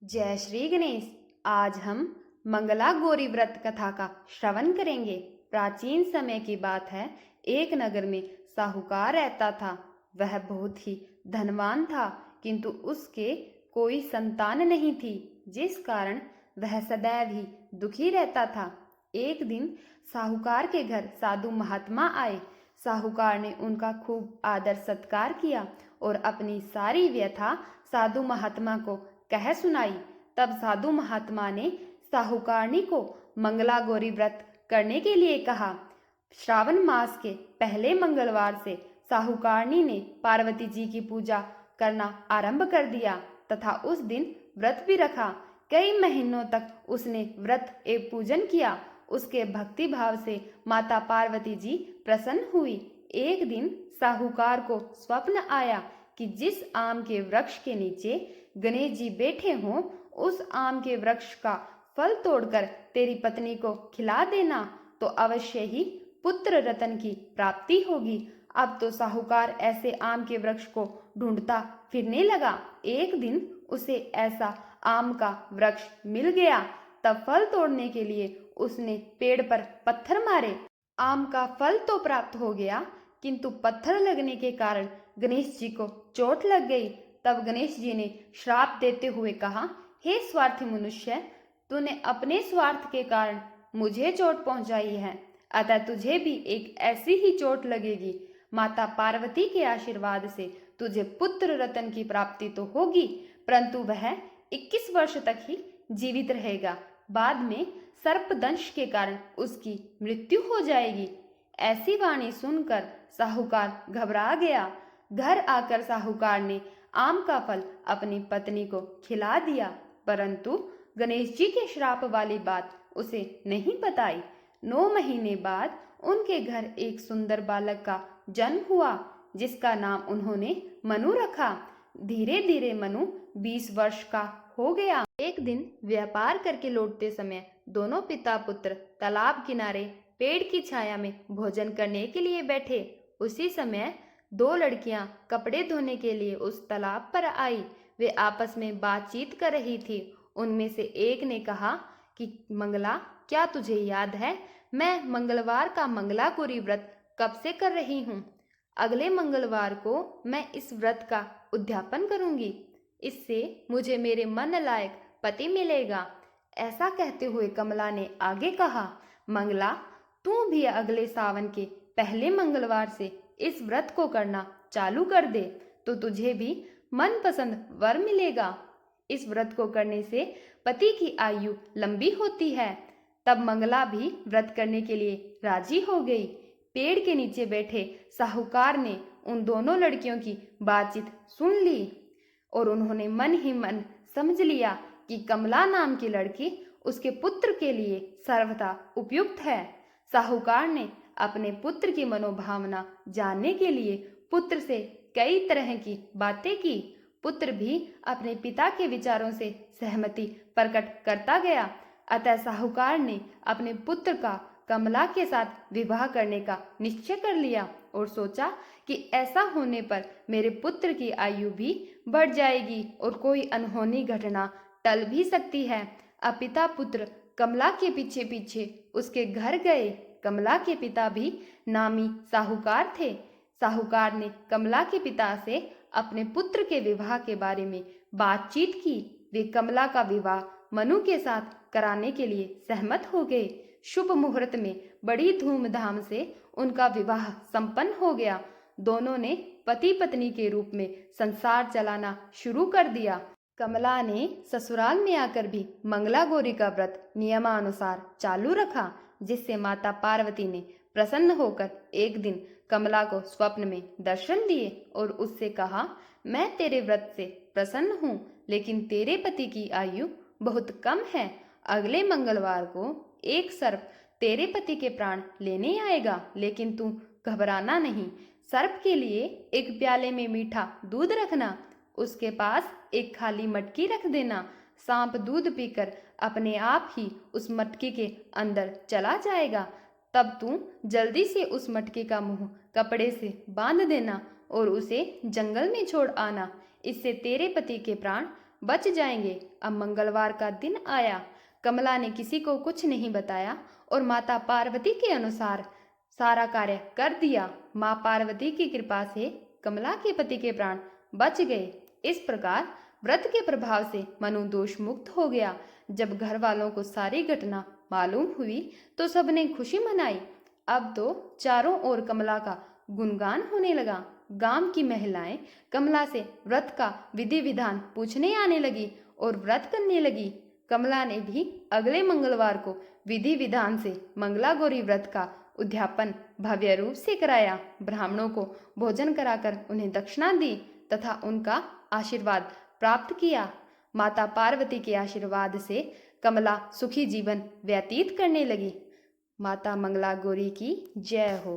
जय श्री गणेश। आज हम मंगला गौरी व्रत कथा का श्रवण करेंगे। प्राचीन समय की बात है। एक नगर में साहूकार रहता था। वह बहुत ही धनवान था, किंतु उसके कोई संतान नहीं थी, जिस कारण वह सदैव ही दुखी रहता था। एक दिन साहूकार के घर साधु महात्मा आए। साहूकार ने उनका खूब आदर सत्कार किया और अपनी सारी व्यथा साधु महात्मा को कह सुनाई। तब साधु महात्मा ने साहूकारनी को मंगला गौरी व्रत करने के लिए कहा। श्रावण मास के पहले मंगलवार से साहूकारनी ने पार्वती जी की पूजा करना आरंभ कर दिया तथा उस दिन व्रत भी रखा। कई महीनों तक उसने व्रत एवं पूजन किया। उसके भक्ति भाव से माता पार्वती जी प्रसन्न हुई। एक दिन साहूकार को स्वप्न आया कि जिस आम के वृक्ष के नीचे गणेश जी बैठे हों, उस आम के वृक्ष का फल तोड़कर तेरी पत्नी को खिला देना, तो अवश्य ही पुत्र रतन की प्राप्ति होगी। अब तो साहूकार ऐसे आम के वृक्ष को ढूंढता फिरने लगा। एक दिन उसे ऐसा आम का वृक्ष मिल गया। तब फल तोड़ने के लिए उसने पेड़ पर पत्थर मारे। आम का फल तो प्राप्त हो गया, किंतु पत्थर लगने के कारण गणेश जी को चोट लग गई। तब गणेश जी ने श्राप देते हुए कहा, हे स्वार्थी मनुष्य, तूने अपने स्वार्थ के कारण मुझे चोट पहुंचाई है, अतः तुझे भी एक ऐसी ही चोट लगेगी। माता पार्वती के आशीर्वाद से तुझे पुत्र रतन की प्राप्ति तो होगी, परंतु वह 21 वर्ष तक ही जीवित रहेगा। बाद में सर्पदंश के कारण उसकी मृत्यु हो जाएगी। ऐसी वाणी सुनकर साहूकार घबरा गया। घर आकर साहूकार ने आम का फल अपनी पत्नी को खिला दिया, परंतु गणेश जी के श्राप वाली बात उसे नहीं बताई। 9 महीने बाद उनके घर एक सुंदर बालक का जन्म हुआ, जिसका नाम उन्होंने मनु रखा। धीरे धीरे मनु 20 वर्ष का हो गया। एक दिन व्यापार करके लौटते समय दोनों पिता पुत्र तालाब किनारे पेड़ की छाया में भोजन करने के लिए बैठे। उसी समय 2 लड़कियां कपड़े धोने के लिए उस तालाब पर आई। वे आपस में बातचीत कर रही थी। उनमें से एक ने कहा कि मंगला, क्या तुझे याद है, मैं मंगलवार का मंगला गौरी व्रत कब से कर रही हूँ। अगले मंगलवार को मैं इस व्रत का उद्यापन करूंगी। इससे मुझे मेरे मन लायक पति मिलेगा। ऐसा कहते हुए कमला ने आगे कहा, मंगला, तू भी अगले सावन के पहले मंगलवार से इस व्रत को करना चालू कर दे, तो तुझे भी मनपसंद वर मिलेगा। इस व्रत को करने से पति की आयु लंबी होती है। तब मंगला भी व्रत करने के लिए राजी हो गई। पेड़ के नीचे बैठे साहूकार ने उन दोनों लड़कियों की बातचीत सुन ली और उन्होंने मन ही मन समझ लिया कि कमला नाम की लड़की उसके पुत्र के लिए सर्वथा उपयुक्त है। साहूकार ने अपने पुत्र की मनोभावना जानने के लिए पुत्र से कई तरह की बातें की। पुत्र भी अपने पिता के विचारों से सहमति प्रकट करता गया। अतः साहूकार ने अपने पुत्र का कमला के साथ विवाह करने का निश्चय कर लिया और सोचा कि ऐसा होने पर मेरे पुत्र की आयु भी बढ़ जाएगी और कोई अनहोनी घटना टल भी सकती है। अब पिता पुत्र कमला के पीछे पीछे उसके घर गए। कमला के पिता भी नामी साहूकार थे। साहूकार ने कमला के पिता से अपने पुत्र के विवाह के बारे में बातचीत की। वे कमला का विवाह मनु के साथ कराने के लिए सहमत हो गए। शुभ मुहूर्त में बड़ी धूमधाम से उनका विवाह संपन्न हो गया। दोनों ने पति पत्नी के रूप में संसार चलाना शुरू कर दिया। कमला ने ससुराल में आकर भी मंगला गौरी का व्रत नियमानुसार चालू रखा, जिससे माता पार्वती ने प्रसन्न होकर एक दिन कमला को स्वप्न में दर्शन दिए और उससे कहा, मैं तेरे व्रत से प्रसन्न हूँ, लेकिन तेरे पति की आयु बहुत कम है। अगले मंगलवार को एक सर्प तेरे पति के प्राण लेने आएगा, लेकिन तू घबराना नहीं। सर्प के लिए एक प्याले में मीठा दूध रखना, उसके पास एक खाली मटकी रख देना। सांप दूध पीकर अपने आप ही उस मटकी के अंदर चला जाएगा। तब तू जल्दी से उस मटकी का मुंह कपड़े से बांध देना और उसे जंगल में छोड़ आना। इससे तेरे पति के प्राण बच जाएंगे। अब मंगलवार का दिन आया। कमला ने किसी को कुछ नहीं बताया और माता पार्वती के अनुसार सारा कार्य कर दिया। माँ पार्वती की कृपा से कमला के पति के प्राण बच गए। इस प्रकार व्रत के प्रभाव से मनु दोष मुक्त हो गया। जब घर वालों को सारी घटना मालूम हुई तो सबने खुशी मनाई। अब तो चारों ओर कमला का गुणगान होने लगा। गांव की महिलाएं कमला से व्रत का विधि विधान पूछने आने लगी और व्रत करने लगी। कमला ने भी अगले मंगलवार को विधि विधान से मंगला गौरी व्रत का उद्यापन भव्य रूप से कराया। ब्राह्मणों को भोजन कराकर उन्हें दक्षिणा दी तथा उनका आशीर्वाद प्राप्त किया। माता पार्वती के आशीर्वाद से कमला सुखी जीवन व्यतीत करने लगी। माता मंगला गौरी की जय हो।